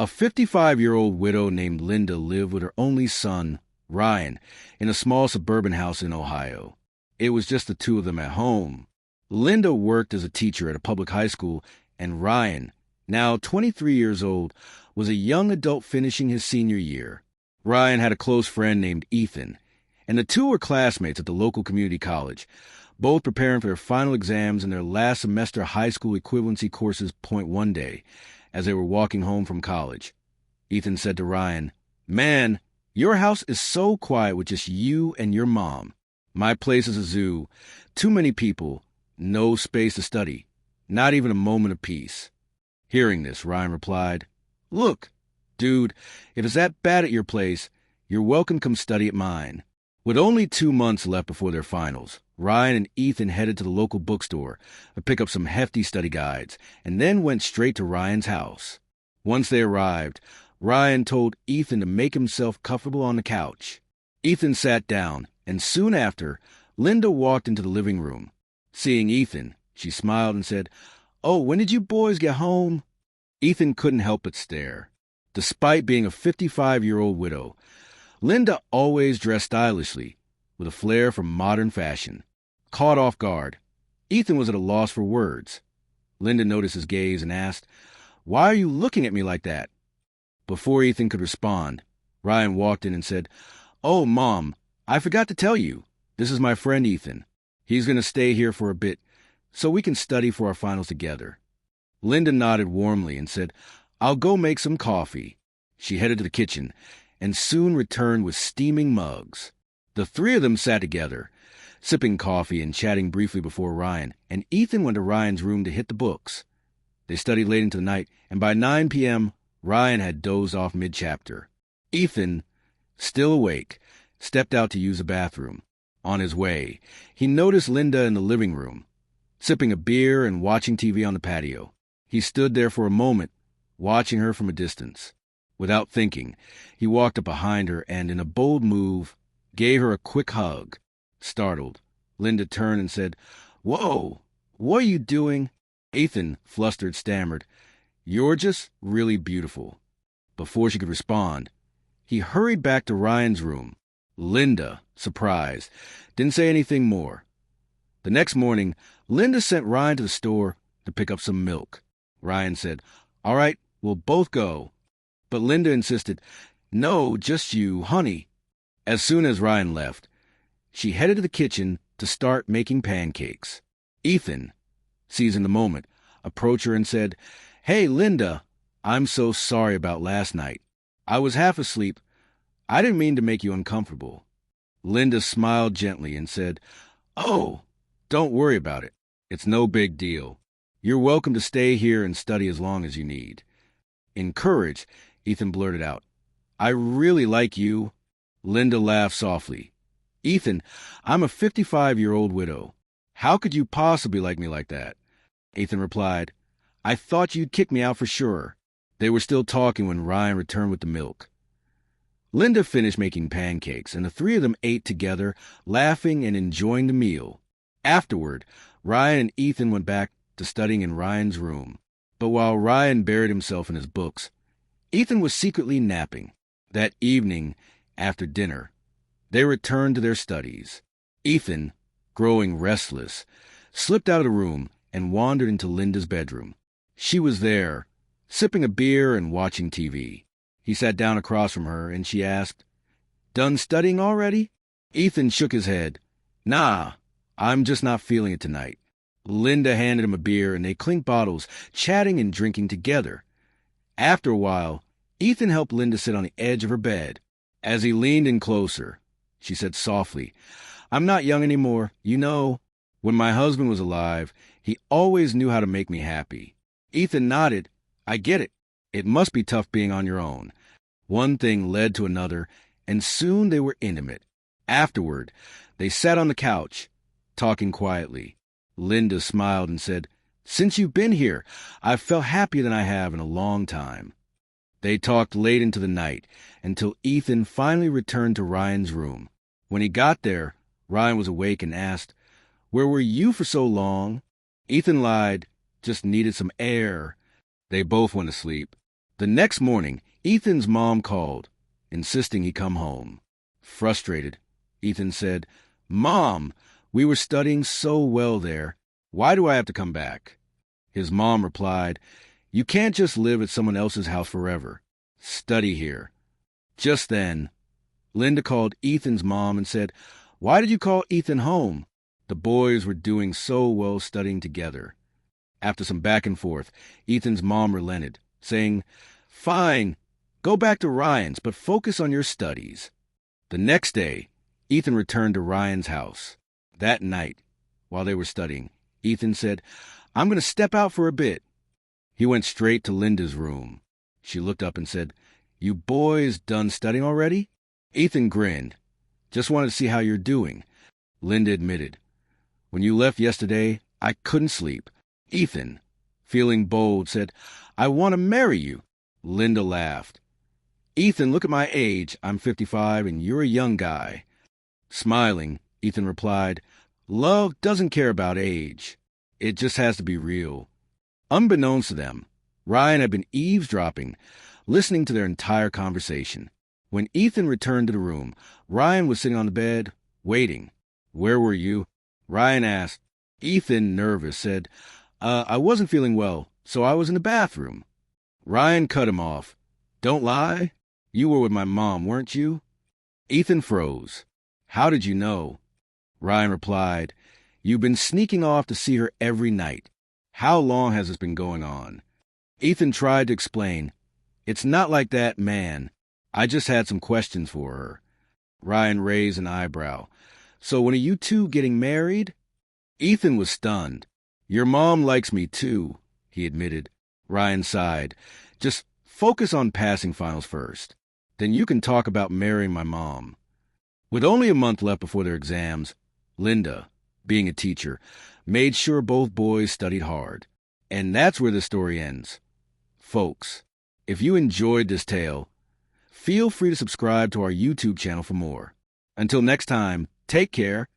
A 55-year-old widow named Linda lived with her only son, Ryan, in a small suburban house in Ohio. It was just the two of them at home. Linda worked as a teacher at a public high school, and Ryan, now 23 years old, was a young adult finishing his senior year. Ryan had a close friend named Ethan, and the two were classmates at the local community college, both preparing for their final exams in their last semester high school equivalency courses point one day, as they were walking home from college. Ethan said to Ryan, "Man, your house is so quiet with just you and your mom. My place is a zoo. Too many people, no space to study, not even a moment of peace." Hearing this, Ryan replied, "Look, dude, if it's that bad at your place, you're welcome to come study at mine." With only 2 months left before their finals, Ryan and Ethan headed to the local bookstore to pick up some hefty study guides, and then went straight to Ryan's house. Once they arrived, Ryan told Ethan to make himself comfortable on the couch. Ethan sat down, and soon after, Linda walked into the living room. Seeing Ethan, she smiled and said, "Oh, when did you boys get home?" Ethan couldn't help but stare. Despite being a 55-year-old widow, Linda always dressed stylishly, with a flair for modern fashion. Caught off guard, Ethan was at a loss for words. Linda noticed his gaze and asked, "Why are you looking at me like that?" Before Ethan could respond, Ryan walked in and said, "Oh, Mom, I forgot to tell you. This is my friend Ethan. He's going to stay here for a bit, so we can study for our finals together." Linda nodded warmly and said, "I'll go make some coffee." She headed to the kitchen and soon returned with steaming mugs. The three of them sat together, sipping coffee and chatting briefly before Ryan, and Ethan went to Ryan's room to hit the books. They studied late into the night, and by 9 p.m., Ryan had dozed off mid-chapter. Ethan, still awake, stepped out to use the bathroom. On his way, he noticed Linda in the living room, sipping a beer and watching TV on the patio. He stood there for a moment, watching her from a distance. Without thinking, he walked up behind her and, in a bold move, gave her a quick hug. Startled, Linda turned and said, "Whoa, what are you doing?" Ethan, flustered, stammered, "You're just really beautiful." Before she could respond, he hurried back to Ryan's room. Linda, surprised, didn't say anything more. The next morning, Linda sent Ryan to the store to pick up some milk. Ryan said, "All right, we'll both go." But Linda insisted, "No, just you, honey." As soon as Ryan left, she headed to the kitchen to start making pancakes. Ethan, seizing the moment, approached her and said, "Hey, Linda, I'm so sorry about last night. I was half asleep. I didn't mean to make you uncomfortable." Linda smiled gently and said, "Oh, don't worry about it. It's no big deal. You're welcome to stay here and study as long as you need." Encouraged, Ethan blurted out, "I really like you." Linda laughed softly. "Ethan, I'm a 55-year-old widow. How could you possibly like me like that?" Ethan replied, "I thought you'd kick me out for sure." They were still talking when Ryan returned with the milk. Linda finished making pancakes, and the three of them ate together, laughing and enjoying the meal. Afterward, Ryan and Ethan went back to studying in Ryan's room. But while Ryan buried himself in his books, Ethan was secretly napping. That evening, after dinner, they returned to their studies. Ethan, growing restless, slipped out of the room and wandered into Linda's bedroom. She was there, sipping a beer and watching TV. He sat down across from her, and she asked, "Done studying already?" Ethan shook his head. "Nah, I'm just not feeling it tonight." Linda handed him a beer, and they clinked bottles, chatting and drinking together. After a while, Ethan helped Linda sit on the edge of her bed. As he leaned in closer, she said softly, "I'm not young anymore. You know, when my husband was alive, he always knew how to make me happy." Ethan nodded. "I get it. It must be tough being on your own." One thing led to another, and soon they were intimate. Afterward, they sat on the couch, talking quietly. Linda smiled and said, "Since you've been here, I've felt happier than I have in a long time." They talked late into the night, until Ethan finally returned to Ryan's room. When he got there, Ryan was awake and asked, "Where were you for so long?" Ethan lied, "Just needed some air." They both went to sleep. The next morning, Ethan's mom called, insisting he come home. Frustrated, Ethan said, "Mom, we were studying so well there. Why do I have to come back?" His mom replied, "You can't just live at someone else's house forever. Study here." Just then, Linda called Ethan's mom and said, "Why did you call Ethan home? The boys were doing so well studying together." After some back and forth, Ethan's mom relented, saying, "Fine, go back to Ryan's, but focus on your studies." The next day, Ethan returned to Ryan's house. That night, while they were studying, Ethan said, "I'm going to step out for a bit." He went straight to Linda's room. She looked up and said, "You boys done studying already?" Ethan grinned. "Just wanted to see how you're doing." Linda admitted, "When you left yesterday, I couldn't sleep." Ethan, feeling bold, said, "I want to marry you." Linda laughed. "Ethan, look at my age. I'm 55 and you're a young guy." Smiling, Ethan replied, "Love doesn't care about age. It just has to be real." Unbeknownst to them, Ryan had been eavesdropping, listening to their entire conversation. When Ethan returned to the room, Ryan was sitting on the bed, waiting. "Where were you?" Ryan asked. Ethan, nervous, said, I wasn't feeling well, so I was in the bathroom." Ryan cut him off. "Don't lie. You were with my mom, weren't you?" Ethan froze. "How did you know?" Ryan replied, "You've been sneaking off to see her every night. How long has this been going on?" Ethan tried to explain. "It's not like that, man. I just had some questions for her." Ryan raised an eyebrow. "So when are you two getting married?" Ethan was stunned. "Your mom likes me too," he admitted. Ryan sighed. "Just focus on passing finals first. Then you can talk about marrying my mom." With only a month left before their exams, Linda, being a teacher, made sure both boys studied hard. And that's where the story ends. Folks, if you enjoyed this tale, feel free to subscribe to our YouTube channel for more. Until next time, take care